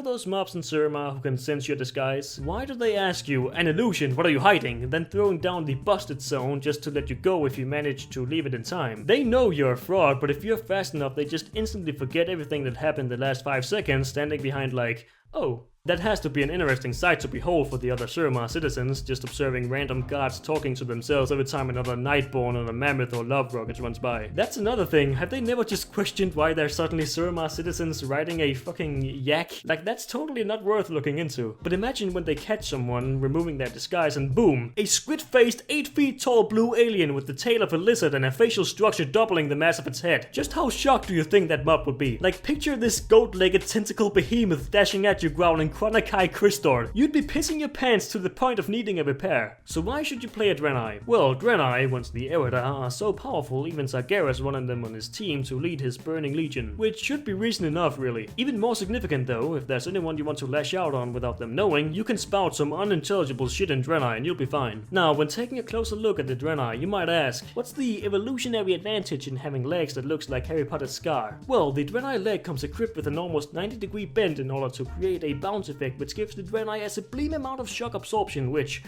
those mobs in Surma who can sense your disguise? Why do they ask you, an illusion, what are you hiding? Then throwing down the busted zone just to let you go if you manage to leave it in time. They know you're a fraud, but if you're fast enough, they just instantly forget everything that happened the last 5 seconds, standing behind like, oh. That has to be an interesting sight to behold for the other Surma citizens, just observing random gods talking to themselves every time another Nightborn or a Mammoth or Love Rocket runs by. That's another thing, have they never just questioned why there's suddenly Surma citizens riding a fucking yak? Like, that's totally not worth looking into. But imagine when they catch someone removing their disguise and boom, a squid-faced 8 feet tall blue alien with the tail of a lizard and a facial structure doubling the mass of its head. Just how shocked do you think that mob would be? Like, picture this goat-legged tentacle behemoth dashing at you growling Chronakai Christor. You'd be pissing your pants to the point of needing a repair. So why should you play a Draenei? Well, Draenei, once the Erida, are so powerful even Sargeras wanted them on his team to lead his Burning Legion, which should be reason enough really. Even more significant though, if there's anyone you want to lash out on without them knowing, you can spout some unintelligible shit in Draenei and you'll be fine. Now, when taking a closer look at the Draenei, you might ask, what's the evolutionary advantage in having legs that looks like Harry Potter's scar? Well, the Draenei leg comes equipped with an almost 90-degree bend in order to create a bounce effect which gives the Draenei a sublime amount of shock absorption, which,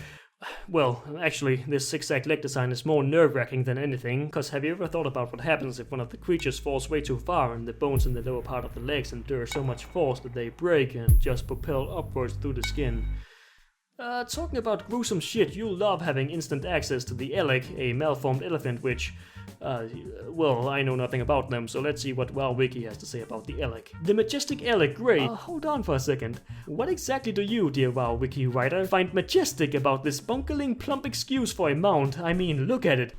well, actually, this zigzag leg design is more nerve-wracking than anything, cause have you ever thought about what happens if one of the creatures falls way too far and the bones in the lower part of the legs endure so much force that they break and just propel upwards through the skin? Talking about gruesome shit, you'll love having instant access to the Elec, a malformed elephant which, well, I know nothing about them, so let's see what WoW-Wiki has to say about the Elec. The majestic Elec, great. Hold on for a second. What exactly do you, dear WoW-Wiki writer, find majestic about this bunkering plump excuse for a mount? I mean, look at it.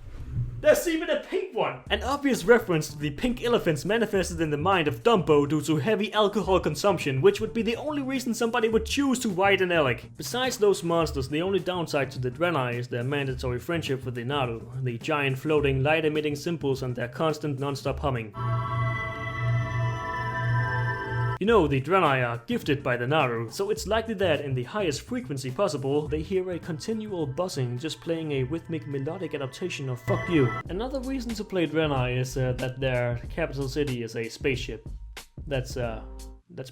There's even a pink one! An obvious reference to the pink elephants manifested in the mind of Dumbo due to heavy alcohol consumption, which would be the only reason somebody would choose to ride an Elec. Besides those monsters, the only downside to the Draenei is their mandatory friendship with the Naru, the giant floating light-emitting symbols and their constant non-stop humming. You know, the Draenei are gifted by the Naru, so it's likely that in the highest frequency possible, they hear a continual buzzing just playing a rhythmic melodic adaptation of fuck you. Another reason to play Draenei is that their capital city is a spaceship. That's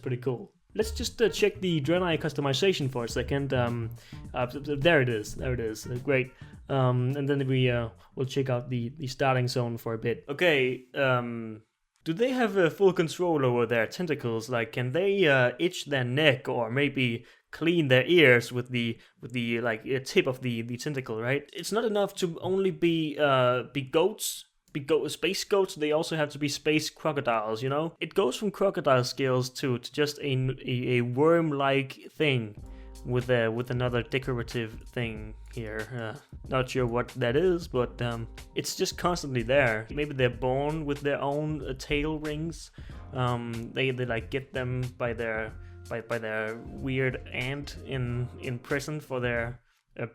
pretty cool. Let's just check the Draenei customization for a second. There it is, great. And then we'll check out the starting zone for a bit. Okay, do they have full control over their tentacles? Like, can they itch their neck or maybe clean their ears with the like tip of the tentacle? Right? It's not enough to only be goats, space goats. They also have to be space crocodiles. You know, it goes from crocodile scales to just a worm-like thing with another decorative thing here. Not sure what that is, but it's just constantly there. Maybe they're born with their own tail rings. They like get them by their weird aunt in prison for their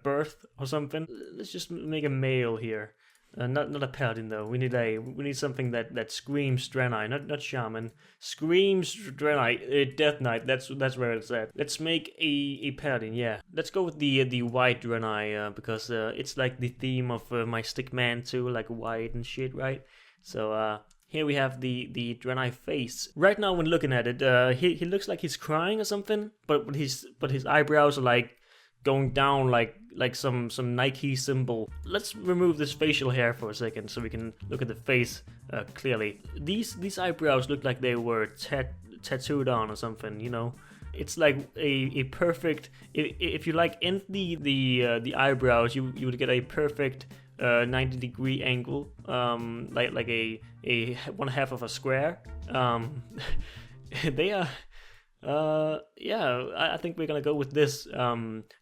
birth or something. Let's just make a male here. Not a paladin though. We need something that screams Draenei, not shaman. Screams Draenei, Death Knight. That's where it's at. Let's make a paladin. Yeah, let's go with the white Draenei because it's like the theme of my Stickman too, like white and shit, right? So here we have the Draenei Face. Right now, when looking at it, he looks like he's crying or something, but his eyebrows are like going down like some Nike symbol. Let's remove this facial hair for a second so we can look at the face clearly. These eyebrows look like they were tattooed on or something, you know. It's like a perfect, if you like end the eyebrows, you would get a perfect 90-degree angle, like a 1/2 of a square. They are yeah, I think we're gonna go with this,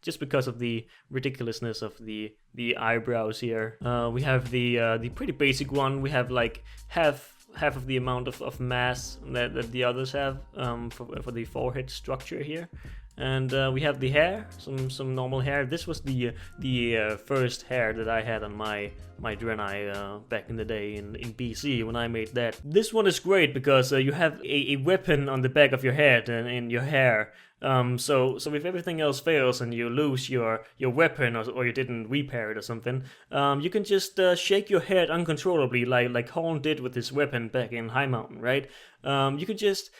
just because of the ridiculously of the eyebrows here. We have the pretty basic one. We have like half of the amount of mass that the others have, for the forehead structure here. And we have the hair, some normal hair. This was the first hair that I had on my Draenei back in the day in BC when I made that. This one is great because you have a weapon on the back of your head and in your hair. So if everything else fails and you lose your weapon or you didn't repair it or something, you can just shake your head uncontrollably like Horn did with his weapon back in High Mountain, right? You can just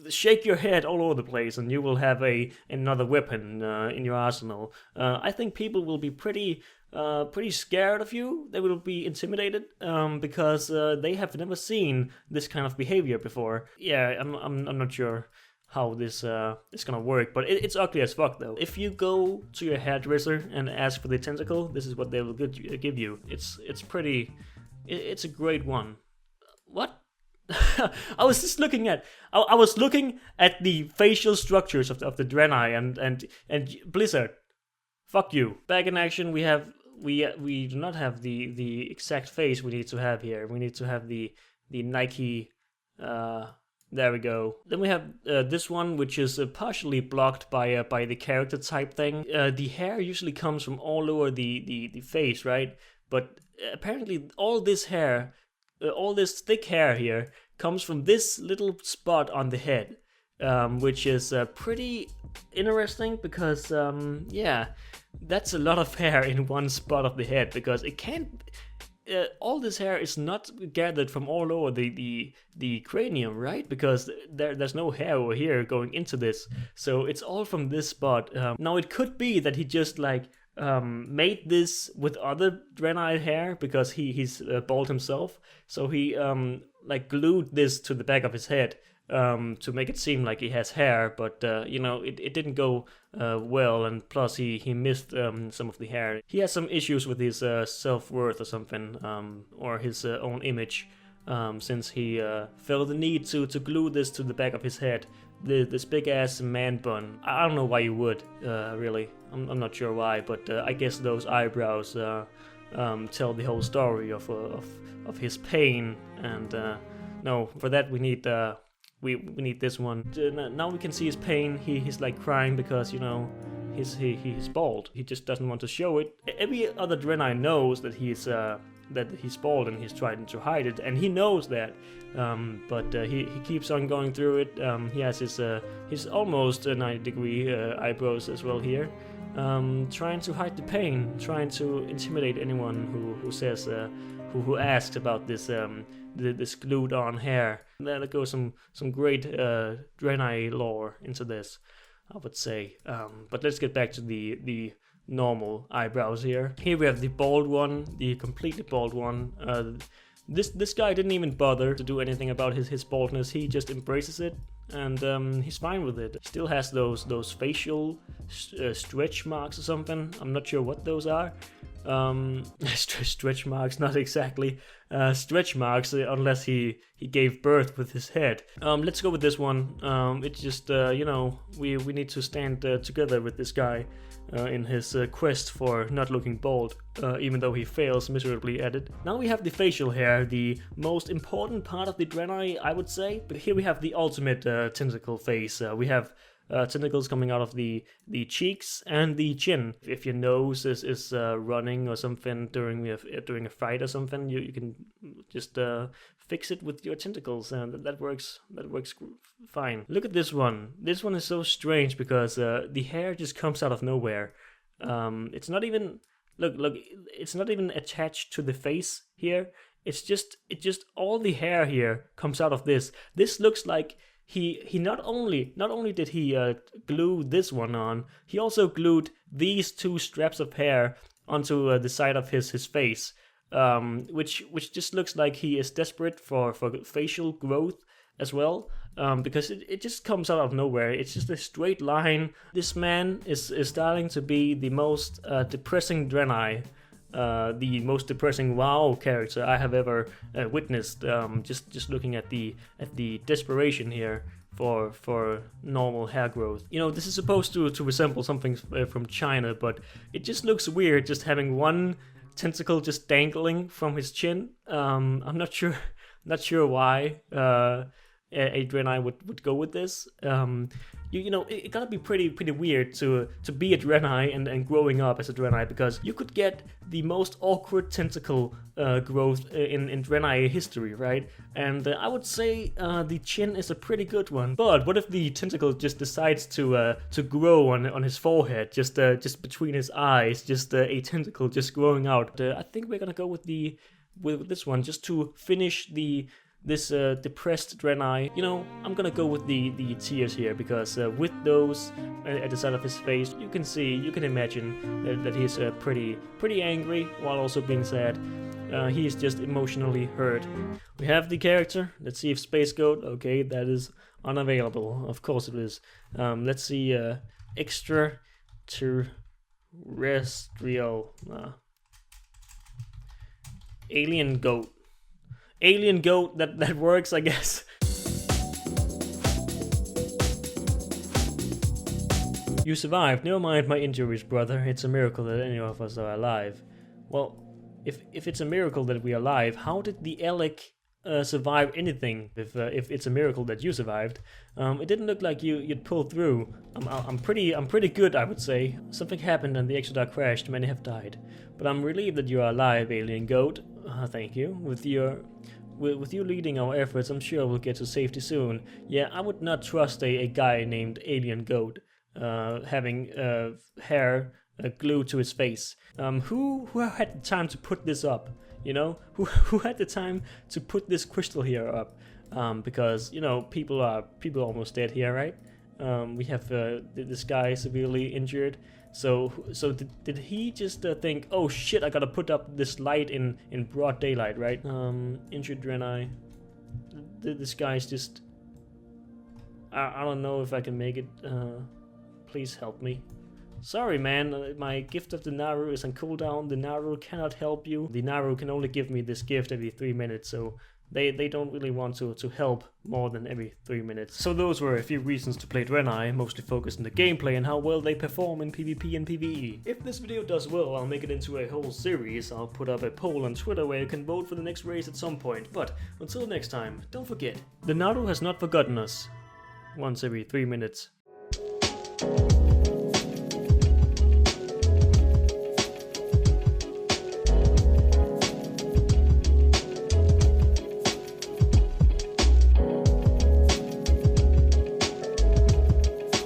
shake your head all over the place, and you will have another weapon in your arsenal. I think people will be pretty scared of you. They will be intimidated because they have never seen this kind of behavior before. Yeah, I'm not sure how this is gonna work, but it's ugly as fuck though. If you go to your hairdresser and ask for the tentacle, this is what they will give you. It's a great one. What? I was just looking at I was looking at the facial structures of the Draenei and Blizzard. Fuck you. Back in action, we do not have the exact face we need to have here. We need to have the Nike. There we go. Then we have this one, which is partially blocked by the character type thing. The hair usually comes from all over the face, right? But apparently all this hair, all this thick hair here, comes from this little spot on the head, which is pretty interesting because, yeah, that's a lot of hair in one spot of the head, because it can't... all this hair is not gathered from all over the cranium, right? Because there's no hair over here going into this, so it's all from this spot. Now it could be that he just like made this with other Draenei hair because he's bald himself, so he like glued this to the back of his head to make it seem like he has hair, but you know, it didn't go well, and plus he missed some of the hair. He has some issues with his self-worth or something, or his own image, since he felt the need to glue this to the back of his head. This big ass man bun. I don't know why you would, really. I'm not sure why, but I guess those eyebrows tell the whole story of his pain, and no, for that we need we need this one. Now we can see his pain. He's like crying because, you know, he's bald. He just doesn't want to show it. Every other Draenei knows that he's bald, and he's trying to hide it, and he knows that. But he keeps on going through it. He has his almost 90-degree eyebrows as well here, trying to hide the pain, trying to intimidate anyone who says who asks about this this glued on hair. There goes some great Draenei lore into this, I would say. But let's get back to the normal eyebrows here. Here we have the bald one, the completely bald one. This guy didn't even bother to do anything about his baldness. He just embraces it, and he's fine with it. He still has those facial stretch marks or something. I'm not sure what those are. Stretch marks, not exactly stretch marks, unless he gave birth with his head. Let's go with this one. It's just, you know, we need to stand together with this guy in his quest for not looking bald, even though he fails miserably at it. Now we have the facial hair, the most important part of the Draenei, I would say. But here we have the ultimate tentacle face. We have tentacles coming out of the cheeks and the chin. If your nose is running or something during a fight or something, you can just fix it with your tentacles, and that works fine. Look at this one. This one is so strange because the hair just comes out of nowhere. It's not even look. It's not even attached to the face here. It just all the hair here comes out of this. This looks like he not only did he glue this one on, he also glued these two straps of hair onto the side of his face, which just looks like he is desperate for facial growth as well, because it just comes out of nowhere. It's just a straight line. This man is starting to be the most depressing Draenei. The most depressing WoW character I have ever witnessed. Just looking at the desperation here for normal hair growth. You know, this is supposed to resemble something from China, but it just looks weird. Just having one tentacle just dangling from his chin. I'm not sure why a Draenei would go with this. You know, it gotta be pretty weird to be a Draenei and growing up as a Draenei, because you could get the most awkward tentacle growth in Draenei history, right? And I would say the chin is a pretty good one. But what if the tentacle just decides to grow on his forehead, just between his eyes, just a tentacle just growing out? I think we're gonna go with this one just to finish the this depressed Draenei. You know, I'm gonna go with the tears here, because with those at the side of his face, you can imagine that he's pretty angry while also being sad. He's just emotionally hurt. We have the character. Let's see if Space Goat. Okay, that is unavailable. Of course it is. Let's see. Extra terrestrial. Alien goat. Alien goat. That works, I guess. You survived. Never mind my injuries, brother. It's a miracle that any of us are alive. Well, if it's a miracle that we are alive, how did the Alec survive anything? If it's a miracle that you survived, it didn't look like you'd pull through. I'm pretty good, I would say. Something happened and the Exodar crashed. Many have died, but I'm relieved that you are alive, Alien Goat. Thank you. With you leading our efforts, I'm sure we'll get to safety soon. Yeah, I would not trust a guy named Alien Goat having hair glued to his face. Who had the time to put this up? You know, who had the time to put this crystal here up? Because, you know, people are almost dead here, right? We have this guy severely injured. So did he just think, oh shit, I gotta put up this light in broad daylight, right? Injured Draenei. This guy's just... I don't know if I can make it. Please help me. Sorry, man, my gift of the Naru is on cooldown. The Naru cannot help you. The Naru can only give me this gift every 3 minutes, so they don't really want to help more than every 3 minutes. So those were a few reasons to play Draenei, mostly focused on the gameplay and how well they perform in PvP and PvE. If this video does well, I'll make it into a whole series. I'll put up a poll on Twitter where you can vote for the next race at some point. But until next time, don't forget, the Naru has not forgotten us. Once every 3 minutes.